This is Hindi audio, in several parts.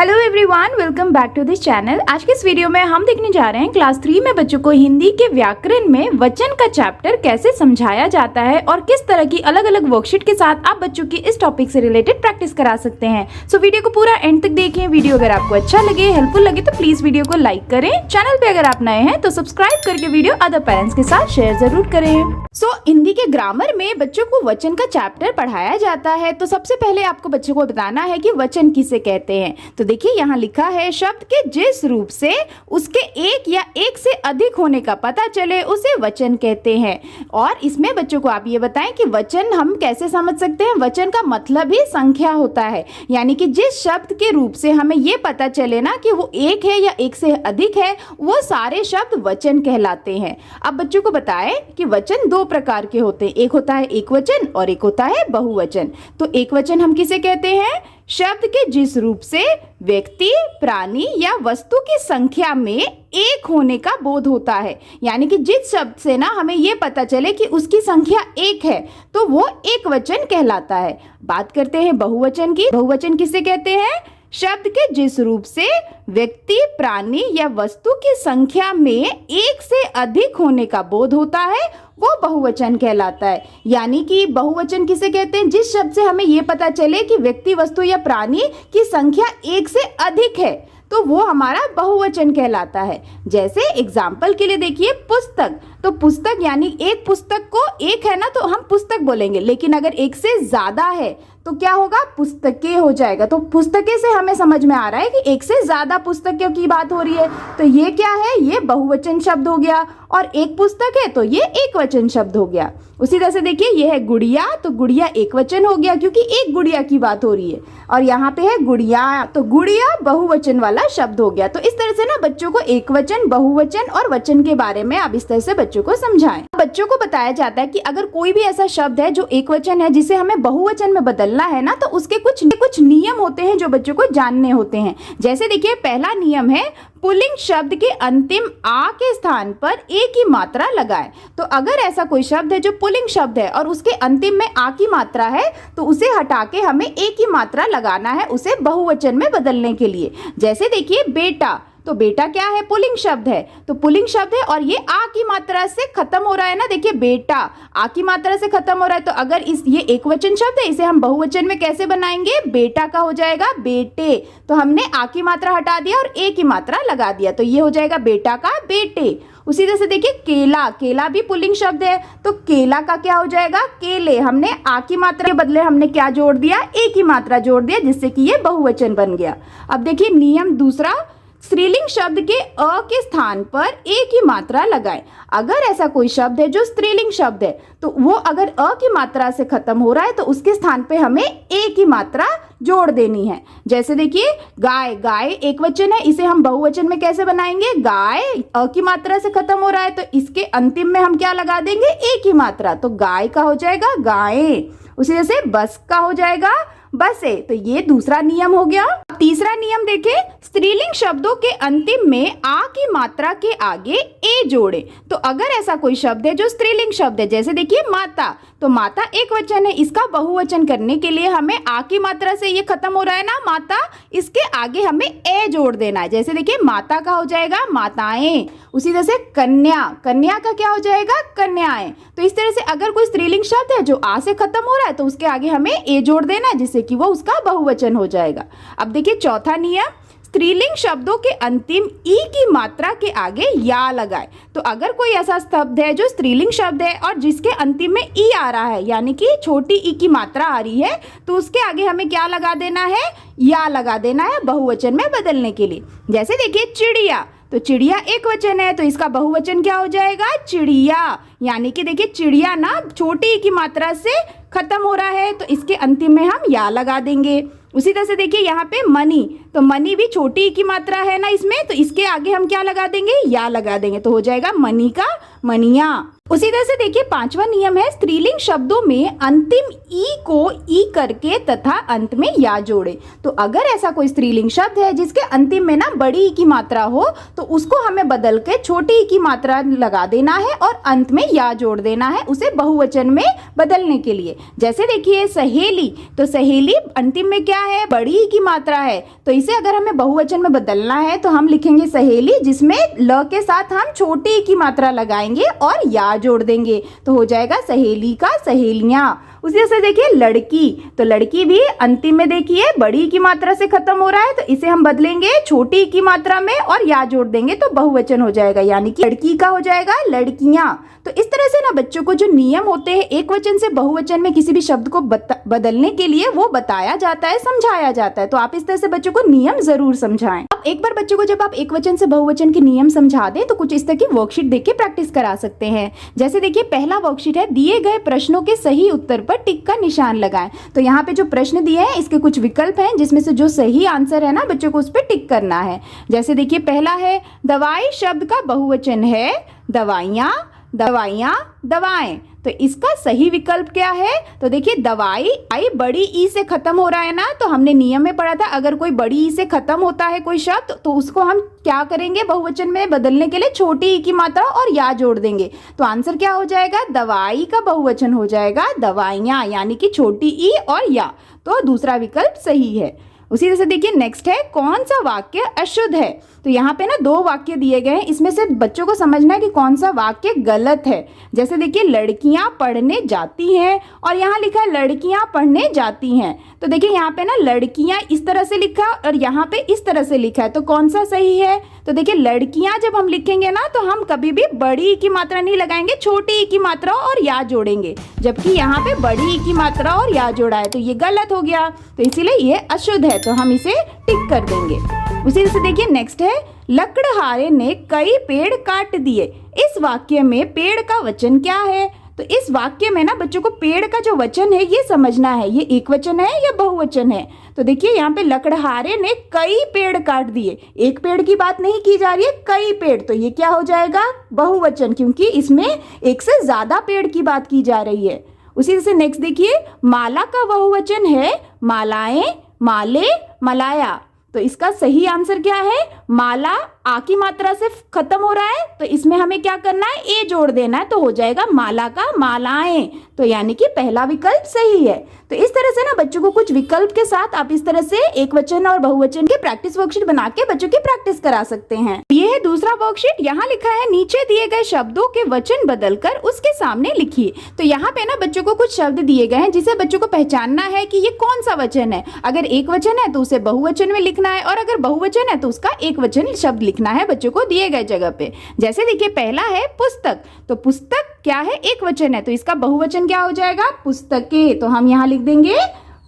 Hello everyone, welcome back to this channel. आज के इस वीडियो में हम देखने जा रहे हैं क्लास 3 में बच्चों को हिंदी के व्याकरण में वचन का चैप्टर कैसे समझाया जाता है और किस तरह की अलग अलग वर्कशीट के साथ आप बच्चों की इस टॉपिक से रिलेटेड प्रैक्टिस करा सकते हैं। सो वीडियो को पूरा एंड तक देखें। वीडियो अगर आपको अच्छा लगे, हेल्पफुल लगे तो प्लीज वीडियो को लाइक करें। चैनल पे अगर आप नए हैं तो सब्सक्राइब करके वीडियो अदर पेरेंट्स के साथ शेयर जरूर करें। सो हिंदी के ग्रामर में बच्चों को वचन का चैप्टर पढ़ाया जाता है। तो सबसे पहले आपको बच्चों को बताना है कि वचन किसे कहते हैं। तो देखिए यहाँ लिखा है, शब्द के जिस रूप से उसके एक या एक से अधिक होने का पता चले उसे वचन कहते हैं। और इसमें बच्चों को आप ये बताएं कि वचन हम कैसे समझ सकते हैं। वचन का मतलब ही संख्या होता है, यानी कि जिस शब्द के रूप से हमें ये पता चले ना कि वो एक है या एक से अधिक है, वो सारे शब्द वचन कहलाते हैं। अब बच्चों को बताएं कि वचन दो प्रकार के होते हैं, एक होता है एक वचन और एक होता है बहुवचन। तो एक वचन हम किसे कहते हैं? शब्द के जिस रूप से व्यक्ति, प्राणी या वस्तु की संख्या में एक होने का बोध होता है, यानी कि जिस शब्द से ना हमें ये पता चले कि उसकी संख्या एक है तो वो एक वचन कहलाता है। बात करते हैं बहुवचन की। बहुवचन किसे कहते हैं? शब्द के जिस रूप से व्यक्ति, प्राणी या वस्तु की संख्या में एक से अधिक होने का बोध होता है, वो बहुवचन कहलाता है। यानी कि बहुवचन किसे कहते हैं? जिस शब्द से हमें ये पता चले कि व्यक्ति, वस्तु या प्राणी की संख्या एक से अधिक है तो वो हमारा बहुवचन कहलाता है। जैसे एग्जाम्पल के लिए देखिए, पुस्तक। तो पुस्तक यानी एक पुस्तक को एक है ना तो हम पुस्तक बोलेंगे, लेकिन अगर एक से ज्यादा है तो क्या होगा? पुस्तकें हो जाएगा। तो पुस्तकें से हमें समझ में आ रहा है कि एक से ज्यादा पुस्तकों की बात हो रही है। तो ये क्या है? ये बहुवचन शब्द हो गया। और एक पुस्तक है तो ये एक वचन शब्द हो गया। उसी तरह से देखिए, ये है गुड़िया, तो गुड़िया एक वचन हो गया क्योंकि एक गुड़िया की बात हो रही है। और यहाँ पे है गुड़िया, तो गुड़िया बहुवचन वाला शब्द हो गया। तो इस तरह से ना बच्चों को एक वचन, बहुवचन और वचन के बारे में आप इस तरह से बच्चों को समझाएं। बच्चों को बताया जाता है कि अगर कोई भी ऐसा शब्द है जो एक वचन है जिसे हमें बहुवचन में बदलना है ना, तो उसके कुछ नियम होते हैं जो बच्चों को जानने होते हैं। जैसे देखिए, पहला नियम है पुल्लिंग शब्द के अंतिम आ के स्थान पर एक ही मात्रा लगाएं। तो अगर ऐसा कोई शब्द है जो पुल्लिंग शब्द है और उसके अंतिम में आ की मात्रा है तो उसे हटा के हमें एक ही मात्रा लगाना है उसे बहुवचन में बदलने के लिए। जैसे देखिए बेटा, तो बेटा क्या है? पुल्लिंग शब्द है। तो पुल्लिंग शब्द है और ये आ की मात्रा से खत्म हो रहा है ना। देखिए बेटा आ की मात्रा से खत्म हो रहा है, तो अगर ये एक वचन शब्द है, इसे हम बहुवचन में कैसे बनाएंगे? बेटा का हो जाएगा बेटे। तो हमने आ की मात्रा हटा दिया और ए की मात्रा लगा दिया, तो ये हो जाएगा बेटा का बेटे। उसी तरह से देखिए केला, केला भी पुल्लिंग शब्द है, तो केला का क्या हो जाएगा? केले। हमने आ की मात्रा के बदले हमने क्या जोड़ दिया? ए की मात्रा जोड़ दिया, जिससे कि ये बहुवचन बन गया। अब देखिए नियम दूसरा, स्त्रीलिंग शब्द के अ के स्थान पर एक ही मात्रा लगाएं। अगर ऐसा कोई शब्द है जो स्त्रीलिंग शब्द है तो वो अगर अ की मात्रा से खत्म हो रहा है तो उसके स्थान पे हमें ए की मात्रा जोड़ देनी है। जैसे देखिए गाय, गाय एक वचन है, इसे हम बहुवचन में कैसे बनाएंगे? गाय अ की मात्रा से खत्म हो रहा है तो इसके अंतिम में हम क्या लगा देंगे? ए की मात्रा, तो गाय का हो जाएगा गायें। उसी तरह से बस का हो जाएगा बसे। तो ये दूसरा नियम हो गया। तीसरा नियम देखें, स्त्रीलिंग शब्दों के अंतिम में आ की मात्रा के आगे ए जोड़े। तो अगर ऐसा कोई शब्द है जो स्त्रीलिंग शब्द है, जैसे देखिए माता, तो माता एक वचन है, इसका बहुवचन करने के लिए हमें आ की मात्रा से ये खत्म हो रहा है ना माता, इसके आगे हमें ए जोड़ देना है। जैसे देखिए माता का हो जाएगा माताएं। उसी तरह से कन्या, कन्या का क्या हो जाएगा? कन्याएं। तो इस तरह से अगर कोई स्त्रीलिंग शब्द है जो आ से खत्म हो रहा है तो उसके आगे हमें ए जोड़ देना है, जिससे कि वो उसका बहुवचन हो जाएगा। अब देखिए चौथा नियम, स्त्रीलिंग शब्दों के अंतिम ई की मात्रा के आगे या लगाए। तो अगर कोई ऐसा शब्द है जो स्त्रीलिंग शब्द है और जिसके अंतिम में ई आ रहा है, यानी कि छोटी ई की मात्रा आ रही है, तो उसके आगे हमें क्या लगा देना है? या लगा देना है बहुवचन में बदलने के लिए। जैसे देखिए चिड़िया, तो चिड़िया एक वचन है तो इसका बहुवचन क्या हो जाएगा? चिड़िया। यानी कि देखिए चिड़िया ना छोटी ई की मात्रा से खत्म हो रहा है तो इसके अंतिम में हम या लगा देंगे। उसी तरह से देखिए यहाँ पे मनी, तो मनी भी छोटी ई की मात्रा है ना इसमें, तो इसके आगे हम क्या लगा देंगे? या लगा देंगे, तो हो जाएगा मनी का मनिया। उसी तरह से देखिए पांचवा नियम है स्त्रीलिंग शब्दों में अंतिम ई को ई करके तथा अंत में या जोड़े। तो अगर ऐसा कोई स्त्रीलिंग शब्द है जिसके अंतिम में ना बड़ी ई की मात्रा हो तो उसको हमें बदल के छोटी ई की मात्रा लगा देना है और अंत में या जोड़ देना है उसे बहुवचन में बदलने के लिए। जैसे देखिए सहेली, तो सहेली अंतिम में क्या है, बड़ी ई की मात्रा है, तो इसे अगर हमें बहुवचन में बदलना है तो हम लिखेंगे सहेली, जिसमें ल के साथ हम छोटी ई की मात्रा लगाएंगे और या जोड़ देंगे, तो हो जाएगा सहेली का सहेलियां। उसी से देखिए लड़की, तो लड़की भी अंतिम में देखिए बड़ी की मात्रा से खत्म हो रहा है, तो इसे हम बदलेंगे छोटी की मात्रा में और या जोड़ देंगे तो बहुवचन हो जाएगा, यानी कि लड़की का हो जाएगा लड़कियां। तो इस तरह से ना बच्चों को जो नियम होते हैं एक वचन से बहुवचन में किसी भी शब्द को बदलने के लिए वो बताया जाता है, समझाया जाता है। तो आप इस तरह से बच्चों को नियम जरूर समझाएं। अब एक बार बच्चों को जब आप एक वचन से बहुवचन के नियम समझा दें तो कुछ इस तरह की वर्कशीट देख के प्रैक्टिस करा सकते हैं। जैसे देखिए पहला वर्कशीट है, दिए गए प्रश्नों के सही उत्तर पर टिक का निशान लगाएं। तो यहाँ पे जो प्रश्न दिए हैं इसके कुछ विकल्प हैं जिसमें से जो सही आंसर है ना बच्चों को उस पर टिक करना है। जैसे देखिए पहला है, दवाई शब्द का बहुवचन है दवाइयाँ, दवाइयाँ, दवाएं। तो इसका सही विकल्प क्या है, तो देखिए दवाई आई बड़ी ई से खत्म हो रहा है ना, तो हमने नियम में पढ़ा था अगर कोई बड़ी ई से खत्म होता है कोई शब्द तो उसको हम क्या करेंगे, बहुवचन में बदलने के लिए छोटी ई की मात्रा और या जोड़ देंगे। तो आंसर क्या हो जाएगा, दवाई का बहुवचन हो जाएगा दवाइयाँ, यानी कि छोटी ई और या। तो दूसरा विकल्प सही है। उसी तरह से देखिए नेक्स्ट है, कौन सा वाक्य अशुद्ध है। तो यहाँ पे ना दो वाक्य दिए गए हैं, इसमें से बच्चों को समझना है कि कौन सा वाक्य गलत है। जैसे देखिए लड़कियां पढ़ने जाती हैं और यहाँ लिखा है लड़कियां पढ़ने जाती हैं। तो देखिए यहाँ पे ना लड़कियां इस तरह से लिखा और यहाँ पे इस तरह से लिखा है, तो कौन सा सही है। तो देखिए लड़कियां जब हम लिखेंगे ना तो हम कभी भी बड़ी ई की मात्रा नहीं लगाएंगे, छोटी ई की मात्रा और या जोड़ेंगे, जबकि यहाँ पे बड़ी ई की मात्रा और या जोड़ा है, तो ये गलत हो गया, तो इसीलिए ये अशुद्ध है, तो हम इसे टिक कर देंगे। उसी से देखिए नेक्स्ट है, लकड़हारे ने कई पेड़ काट दिए। इस वाक्य में पेड़ का वचन क्या है। तो इस वाक्य में ना बच्चों को पेड़ का जो वचन है ये समझना है, ये एक वचन है या बहुवचन है। तो देखिए यहाँ पे लकड़हारे ने कई पेड़ काट दिए, एक पेड़ की बात नहीं की जा रही है, कई पेड़, तो ये क्या हो जाएगा, बहुवचन, क्योंकि इसमें एक से ज्यादा पेड़ की बात की जा रही है। उसी से नेक्स्ट देखिए, माला का बहुवचन है मालाएं, माले, मलाया। तो इसका सही आंसर क्या है, माला आ की मात्रा से खत्म हो रहा है, तो इसमें हमें क्या करना है, ए जोड़ देना है, तो हो जाएगा माला का मालाएं। तो यानी कि पहला विकल्प सही है। तो इस तरह से ना बच्चों को कुछ विकल्प के साथ आप इस तरह से एक वचन और बहुवचन के प्रैक्टिस वर्कशीट बना के बच्चों की प्रैक्टिस करा सकते हैं। ये है दूसरा वर्कशीट। यहाँ लिखा है, नीचे दिए गए शब्दों के वचन बदलकर उसके सामने लिखिए। तो यहाँ पे ना बच्चों को कुछ शब्द दिए गए हैं जिसे बच्चों को पहचानना है कि ये कौन सा वचन है। अगर एक वचन है तो उसे बहुवचन में लिखना है और अगर बहुवचन है तो उसका एक वचन शब्द लिखना है बच्चों को दिए गए जगह पे। जैसे देखिए पहला है पुस्तक, तो पुस्तक क्या है, एक वचन है, तो इसका बहुवचन क्या हो जाएगा, पुस्तकें, तो हम यहाँ लिख देंगे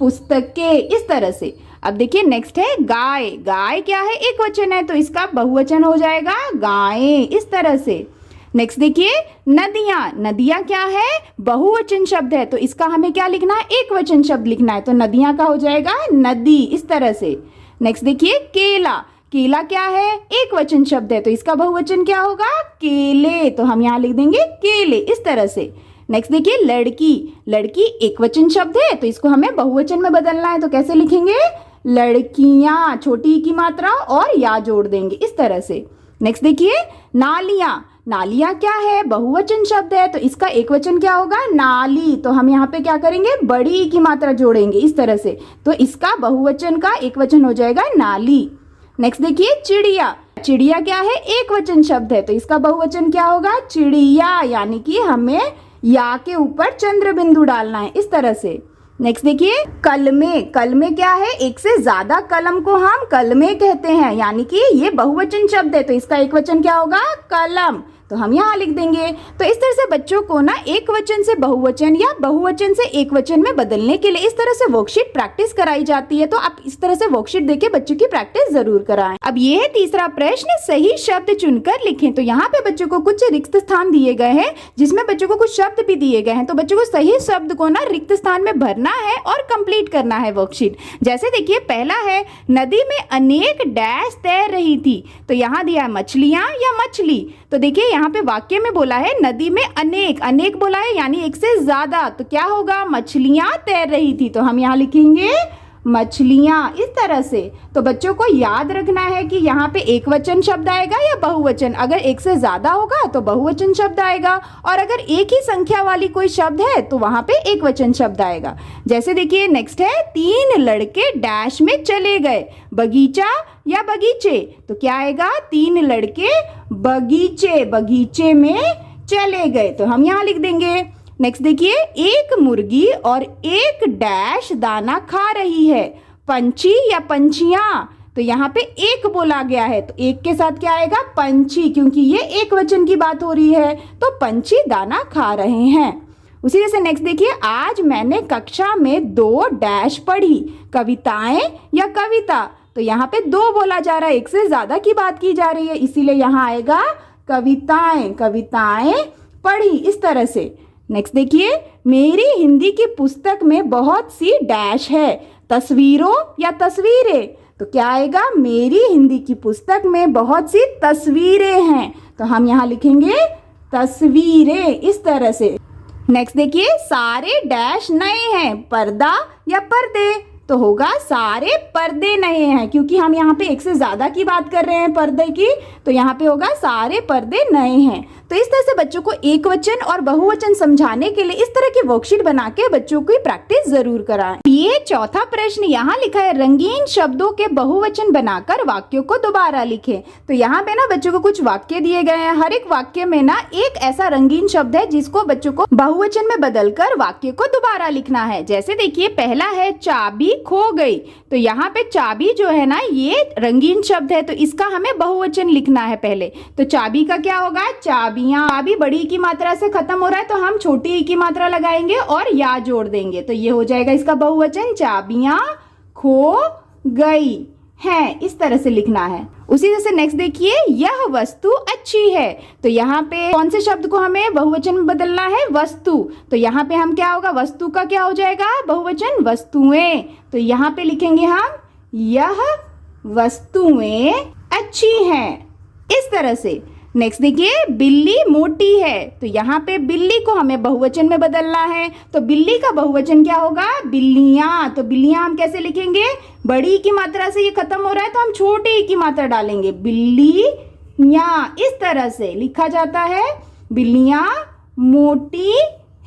पुस्तकें, इस तरह से। अब देखिए नेक्स्ट है गाय, गाय क्या है, एक वचन है, तो इसका बहुवचन हो जाएगा गायें, इस तरह से। नेक्स्ट देखिए नदियां, नदियां क्या है, बहुवचन शब्द है, तो इसका हमें क्या लिखना है, एक वचन शब्द लिखना है, तो नदियां का हो जाएगा नदी, इस तरह से। नेक्स्ट देखिए केला, केला क्या है, एक वचन शब्द है, तो इसका बहुवचन क्या होगा, केले, तो हम यहाँ लिख देंगे केले, इस तरह से। नेक्स्ट देखिए लड़की, लड़की एक वचन शब्द है, तो इसको हमें बहुवचन में बदलना है, तो कैसे लिखेंगे, लड़कियां, छोटी की मात्रा और या जोड़ देंगे, इस तरह से। नेक्स्ट देखिए नालियां, नालियां क्या है, बहुवचन शब्द है, तो इसका एक वचन क्या होगा, नाली, तो हम यहाँ पे क्या करेंगे, बड़ी की मात्रा जोड़ेंगे, इस तरह से, तो इसका बहुवचन का एक वचन हो जाएगा नाली। नेक्स्ट देखिए चिड़िया, चिड़िया क्या है, एक वचन शब्द है, तो इसका बहुवचन क्या होगा, चिड़िया, यानी कि हमें या के ऊपर चंद्र बिंदु डालना है, इस तरह से। नेक्स्ट देखिए कलमे, कलमे क्या है, एक से ज्यादा कलम को हम कलमे कहते हैं, यानी कि ये बहुवचन शब्द है, तो इसका एक वचन क्या होगा, कलम, तो हम यहाँ लिख देंगे। तो इस तरह से बच्चों को ना एक वचन से बहुवचन या बहुवचन से एक वचन में बदलने के लिए इस तरह से वर्कशीट प्रैक्टिस कराई जाती है। तो आप इस तरह से वर्कशीट देके बच्चों की प्रैक्टिस जरूर कराएं। अब ये है तीसरा प्रश्न, सही शब्द चुनकर लिखें। तो यहाँ पे बच्चों को कुछ रिक्त स्थान दिए गए हैं जिसमें बच्चों को कुछ शब्द भी दिए गए हैं, तो बच्चों को सही शब्द को ना रिक्त स्थान में भरना है और कंप्लीट करना है वर्कशीट। जैसे देखिए पहला है, नदी में अनेक डैश तैर रही थी, तो यहाँ दिया मछलियां या मछली, तो देखिए यहाँ पे वाक्य में बोला है नदी में अनेक, अनेक बोला है यानी एक से ज्यादा, तो क्या होगा, मछलियां तैर रही थी, तो हम यहाँ लिखेंगे मछलियां, इस तरह से। तो बच्चों को याद रखना है कि यहाँ पे एक वचन शब्द आएगा या बहुवचन। अगर एक से ज्यादा होगा तो बहुवचन शब्द आएगा, और अगर एक ही संख्या वाली कोई शब्द है तो वहां पे एक वचन शब्द आएगा। जैसे देखिए नेक्स्ट है, 3 लड़के डैश में चले गए, बगीचा या बगीचे, तो क्या आएगा, 3 लड़के बगीचे, बगीचे में चले गए, तो हम यहाँ लिख देंगे। नेक्स्ट देखिए, एक मुर्गी और एक डैश दाना खा रही है, पंछी या पंछियां, तो यहाँ पे एक बोला गया है, तो एक के साथ क्या आएगा, पंछी, क्योंकि ये एक वचन की बात हो रही है, तो पंछी दाना खा रहे हैं। उसी तरह से नेक्स्ट देखिए, आज मैंने कक्षा में 2 डैश पढ़ी, कविताएं या कविता, तो यहाँ पे 2 बोला जा रहा है, एक से ज्यादा की बात की जा रही है, इसीलिए यहाँ आएगा कविताएं, कविताएं पढ़ी, इस तरह से। नेक्स्ट देखिए, मेरी हिंदी की पुस्तक में बहुत सी डैश है, तस्वीरों या तस्वीरें, तो क्या आएगा, मेरी हिंदी की पुस्तक में बहुत सी तस्वीरें हैं, तो हम यहाँ लिखेंगे तस्वीरें, इस तरह से। नेक्स्ट देखिए, सारे डैश नए हैं, पर्दा या पर्दे, तो होगा सारे पर्दे नए हैं, क्योंकि हम यहाँ पे एक से ज्यादा की बात कर रहे हैं पर्दे की, तो यहाँ पे होगा सारे पर्दे नए हैं। तो इस तरह से बच्चों को एक वचन और बहुवचन समझाने के लिए इस तरह की वर्कशीट बना के बच्चों की प्रैक्टिस जरूर कराएं। ये चौथा प्रश्न यहाँ लिखा है, रंगीन शब्दों के बहुवचन बनाकर वाक्यों को दोबारा लिखें। तो यहाँ पे ना बच्चों को कुछ वाक्य दिए गए हैं, हर एक वाक्य में ना एक ऐसा रंगीन शब्द है जिसको बच्चों को बहुवचन में बदलकर वाक्य को दोबारा लिखना है। जैसे देखिए, पहला है चाबी खो गई, तो यहाँ पे चाबी जो है ना ये रंगीन शब्द है, तो इसका हमें बहुवचन लिखना है पहले। तो चाबी का क्या होगा, चाबियां, चाबी बड़ी की मात्रा से खत्म हो रहा है तो हम छोटी ई की मात्रा लगाएंगे और या जोड़ देंगे, तो ये हो जाएगा इसका बहुवचन, चाबियां खो गई हैं, इस तरह से लिखना है। उसी तरह से नेक्स्ट देखिए, यह वस्तु अच्छी है, तो यहाँ पे कौन से शब्द को हमें बहुवचन में बदलना है, वस्तु, तो यहाँ पे हम क्या होगा, वस्तु का क्या हो जाएगा, बहुवचन, वस्तुएं, तो यहाँ पे लिखेंगे हम यह वस्तुएं अच्छी हैं, इस तरह से। नेक्स्ट देखिए, बिल्ली मोटी है, तो यहाँ पे बिल्ली को हमें बहुवचन में बदलना है, तो बिल्ली का बहुवचन क्या होगा, बिल्लियां, तो बिल्लियां हम कैसे लिखेंगे, बड़ी की मात्रा से ये खत्म हो रहा है तो हम छोटी की मात्रा डालेंगे, बिल्लियां, इस तरह से लिखा जाता है, बिल्लियां मोटी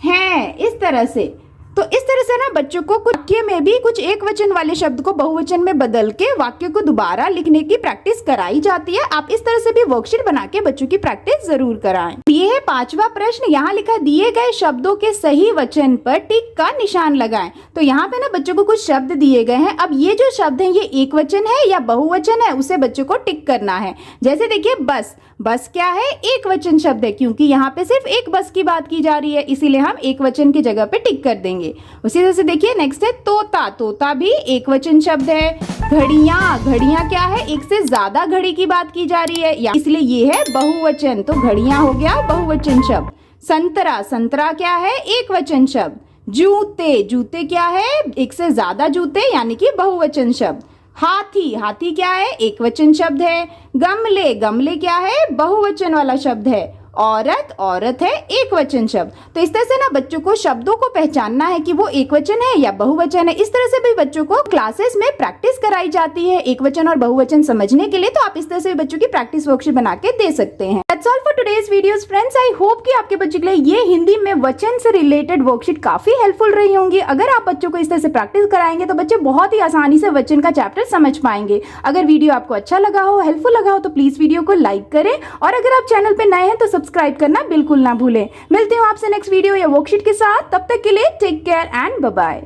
हैं, इस तरह से। तो इस तरह से ना बच्चों को वाक्य में भी कुछ एक वचन वाले शब्द को बहुवचन में बदल के वाक्य को दोबारा लिखने की प्रैक्टिस कराई जाती है। आप इस तरह से भी वर्कशीट बना के बच्चों की प्रैक्टिस जरूर कराएं। ये है 5वां प्रश्न, यहाँ लिखा है, दिए गए शब्दों के सही वचन पर टिक का निशान लगाएं। तो यहाँ पे ना बच्चों को कुछ शब्द दिए गए हैं, अब ये जो शब्द है ये एक वचन है या बहुवचन है उसे बच्चों को टिक करना है। जैसे देखिए, बस, बस क्या है, एक वचन शब्द है, क्योंकि यहाँ पे सिर्फ एक बस की बात की जा रही है, इसीलिए हम एक वचन की जगह पे टिक कर देंगे। उसी तरह से देखिए, नेक्स्ट है तोता, तोता भी एक वचन शब्द है। घड़ियां, घड़ियां क्या है, एक से ज्यादा घड़ी की बात की जा रही है, इसलिए ये है बहुवचन, तो घड़ियां हो गया बहुवचन शब्द। संतरा, संतरा क्या है, एक वचन शब्द। जूते, जूते क्या है, एक से ज्यादा जूते यानी कि बहुवचन शब्द। हाथी, हाथी क्या है, एक वचन शब्द है। गमले, गमले क्या है, बहुवचन वाला शब्द है। औरत, औरत है एक वचन शब्द। तो इस तरह से ना बच्चों को शब्दों को पहचानना है कि वो एक वचन है या बहुवचन है। इस तरह से भी बच्चों को क्लासेस में प्रैक्टिस कराई जाती है एक वचन और बहुवचन समझने के लिए। तो आप इस तरह से बच्चों की प्रैक्टिस वर्कशीट बना के दे सकते हैं। That's all for today's videos friends. I hope कि आपके बच्चों के लिए ये हिंदी में वचन से रिलेटेड वर्कशीट काफी हेल्पफुल रही होंगी। अगर आप बच्चों को इस तरह से प्रैक्टिस कराएंगे तो बच्चे बहुत ही आसानी से वचन का चैप्टर समझ पाएंगे। अगर वीडियो आपको अच्छा लगा हो, हेल्पफुल लगा हो तो प्लीज वीडियो को लाइक करें और अगर आप चैनल पे नए हैं तो सब्सक्राइब करना बिल्कुल ना भूलें। मिलते हैं आपसे नेक्स्ट वीडियो या वर्कशीट के साथ, तब तक के लिए take care and bye bye.